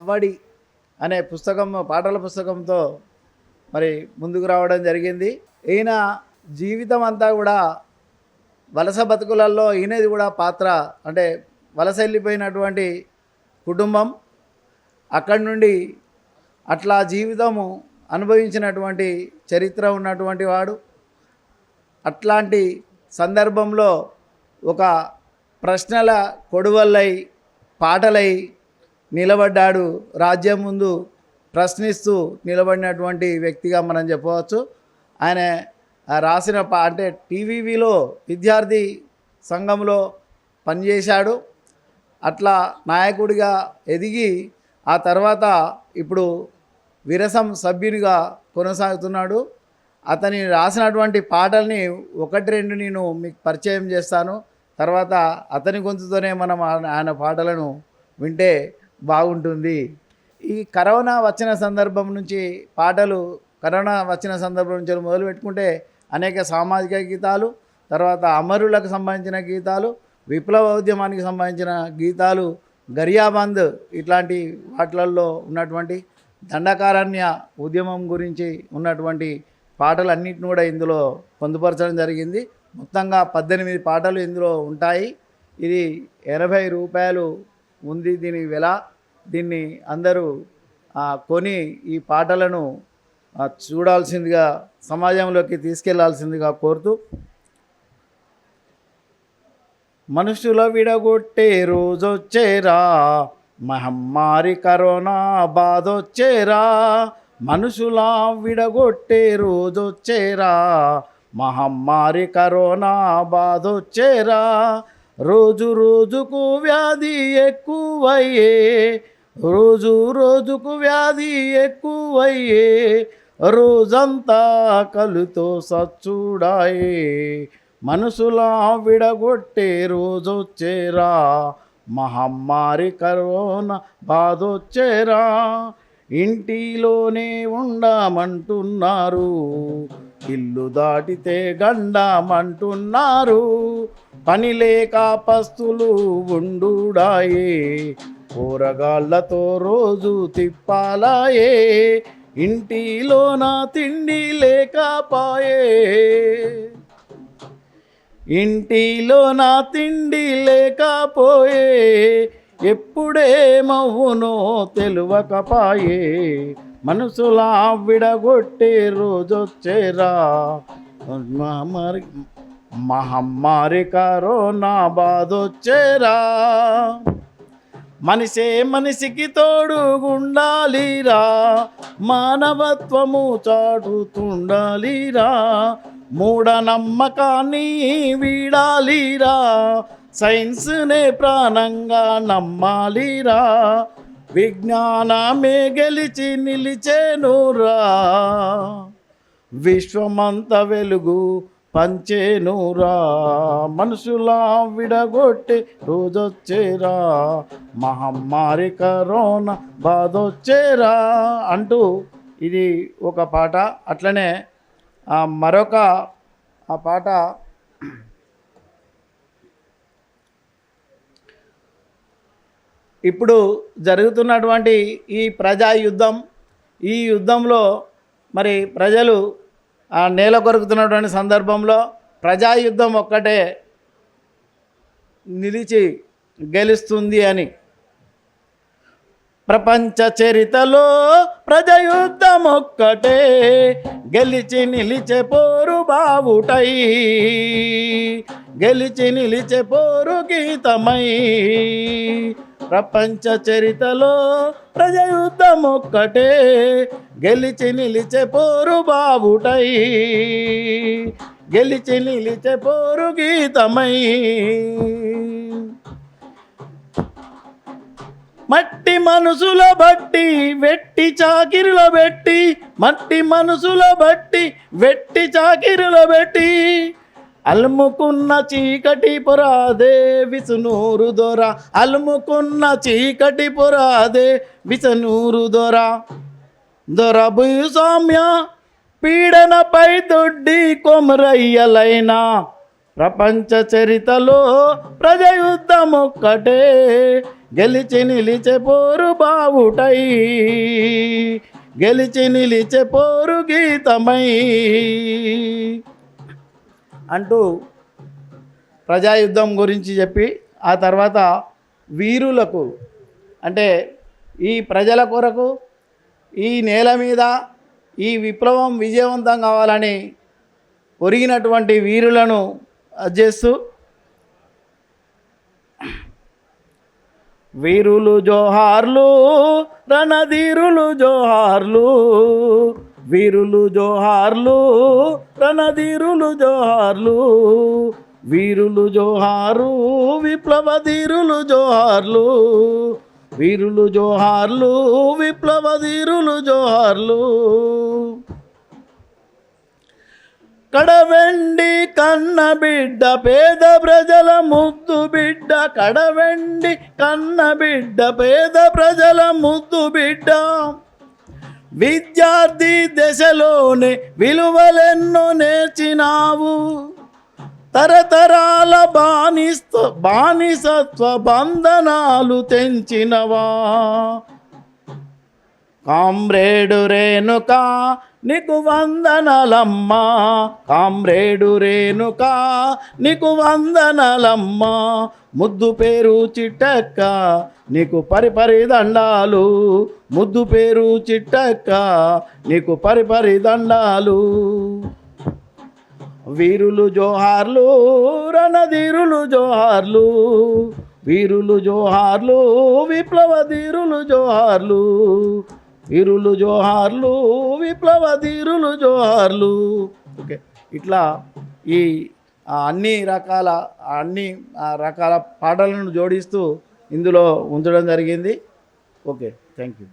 సవ్వడి అనే పుస్తకం, పాటల పుస్తకంతో మరి ముందుకు రావడం జరిగింది. ఈయన జీవితం అంతా కూడా వలస బతుకులలో ఈయనది కూడా పాత్ర. అంటే వలస వెళ్ళిపోయినటువంటి కుటుంబం, అక్కడి నుండి అట్లా జీవితము అనుభవించినటువంటి చరిత్ర ఉన్నటువంటి వాడు. అట్లాంటి సందర్భంలో ఒక ప్రశ్నల కొడువల్లై పాటలై నిలబడ్డాడు. రాజ్యం ముందు ప్రశ్నిస్తూ నిలబడినటువంటి వ్యక్తిగా మనం చెప్పవచ్చు. ఆయన రాసిన అంటే టీవీలో విద్యార్థి సంఘంలో పనిచేశాడు. అట్లా నాయకుడిగా ఎదిగి ఆ తర్వాత ఇప్పుడు విరసం సభ్యునిగా కొనసాగుతున్నాడు. అతని రాసినటువంటి పాటల్ని ఒకటి రెండు నేను మీకు పరిచయం చేస్తాను. తర్వాత అతని గొంతుతోనే మనం ఆయన పాటలను వింటే బాగుంటుంది. ఈ కరోనా వచ్చిన సందర్భం నుంచి మొదలు పెట్టుకుంటే అనేక సామాజిక గీతాలు, తర్వాత అమరులకు సంబంధించిన గీతాలు, విప్లవ ఉద్యమానికి సంబంధించిన గీతాలు, గరియాబంద్ ఇట్లాంటి వాటిలలో ఉన్నటువంటి దండకారణ్య ఉద్యమం గురించి ఉన్నటువంటి పాటలన్నింటిని కూడా ఇందులో పొందుపరచడం జరిగింది. మొత్తంగా 18 పాటలు ఇందులో ఉంటాయి. ఇది 80 రూపాయలు ఉంది దీని వెల. దీన్ని అందరూ కొని ఈ పాటలను చూడాల్సిందిగా, సమాజంలోకి తీసుకెళ్లాల్సిందిగా కోరుతూ, మనుషుల విడగొట్టే రోజొచ్చేరా, మహమ్మారి కరోనా బాధొచ్చేరా, మనుషుల విడగొట్టే రోజొచ్చేరా, మహమ్మారి కరోనా బాధొచ్చేరా, రోజు రోజుకు వ్యాధి ఎక్కువయ్యే, రోజు రోజుకు వ్యాధి ఎక్కువయ్యే, రోజంతా కలుతో సచ్చుడాయే, మనసులా విడగొట్టే రోజొచ్చేరా, మహమ్మారి కరోనా బాధొచ్చేరా, ఇంటిలోనే ఉండమంటున్నారు, ఇల్లు దాటితే గండమంటున్నారు, పని లేక పస్తులు ఉండుడాయే, కూరగాళ్ళతో రోజు తిప్పాలాయే, ఇంటిలోన తిండి లేకపాయే, ఇంటిలోన తిండి లేకపోయే, ఎప్పుడేమవునో తెలువకపాయే, మనసులా విడగొట్టే రోజొచ్చేరా, మహమ్మారి కరోనా బాధొచ్చేరా, మనిషే మనిషికి తోడుగుండాలిరా, మానవత్వము చాటుతుండాలిరా, మూఢనమ్మకాన్ని వీడాలిరా, సైన్స్నే ప్రాణంగా నమ్మాలిరా, విజ్ఞానమే గెలిచి నిలిచేనురా, విశ్వమంత వెలుగు పంచేనురా, మనుషులా విడగొట్టే రోజొచ్చేరా, మహమ్మారి కరోనా బాధొచ్చేరా అంటూ ఇది ఒక పాట. అట్లనే మరొక పాట ఇప్పుడు జరుగుతున్నటువంటి ఈ ప్రజా యుద్ధం, ఈ యుద్ధంలో మరి ప్రజలు నేల కొరుకుతున్నటువంటి సందర్భంలో ప్రజాయుద్ధం ఒక్కటే నిలిచి గెలుస్తుంది అని, ప్రపంచ చరిత్రలో ప్రజాయుద్ధం ఒక్కటే గెలిచి నిలిచే పోరు బావుటై, గెలిచి నిలిచే పోరు గీతమై, ప్రపంచ చరిత్రలో ప్రజాయుద్ధం ఒక్కటే గెలిచి నిలిచే పోరు బావుటై, గెలిచి నిలిచే పోరు గీతమై, మట్టి మనసుల బట్టి వెట్టి చాకిరిలో పెట్టి, మట్టి మనసుల బట్టి వెట్టి చాకిరిలో పెట్టి, అలుముకున్న చీకటి పొరాదే విసునూరు దొర, అలుముకున్న చీకటి పొరాదే విసునూరు దొర, దొర భూస్వామ్య పీడనపై దొడ్డి కొమరయ్యలైనా, ప్రపంచ చరిత్రలో ప్రజాయుద్ధం ఒక్కటే గెలిచి నిలిచే పోరు బావుటై, గెలిచి నిలిచే పోరు గీతమై అంటూ ప్రజాయుద్ధం గురించి చెప్పి ఆ తర్వాత వీరులకు అంటే ఈ ప్రజల కొరకు ఈ నేల మీద ఈ విప్లవం విజయవంతం కావాలని ఒరిగినటువంటి వీరులను చేస్తూ వీరులు జోహార్లు రణధీరులు జోహార్లు, వీరులు జోహార్లు రణధీరులు జోహార్లు, వీరులు జోహారు విప్లవధీరులు జోహార్లు, వీరులు జోహార్లు విప్లవధీరులు జోహార్లు. కడవెండి కన్న బిడ్డ పేద ప్రజల ముద్దు బిడ్డ, కడవెండి కన్న బిడ్డ పేద ప్రజల ముద్దు బిడ్డ, విద్యార్థి దశలోనే విలువలెన్నో నేర్చినావు, తరతరాల బానిసత్వ బంధనాలు తెంచినవా. కామ్రేడు రేణుకా నీకు వందనలమ్మా, కామ్రేడు రేణుకా నీకు వందనలమ్మా, ముద్దు పేరు చిట్టక్క నీకు పరిపరి దండాలు, ముద్దు పేరు చిట్టక్క నీకు పరిపరి దండాలు. వీరులు జోహార్లు రణధీరులు జోహార్లు, వీరులు జోహార్లు విప్లవధీరులు జోహార్లు, వీరులు జోహార్లు విప్లవధీరులు జోహార్లు. ఓకే, ఇట్లా ఈ అన్ని రకాల పాటలను జోడిస్తూ ఇందులో ఉంచడం జరిగింది. Okay, thank you.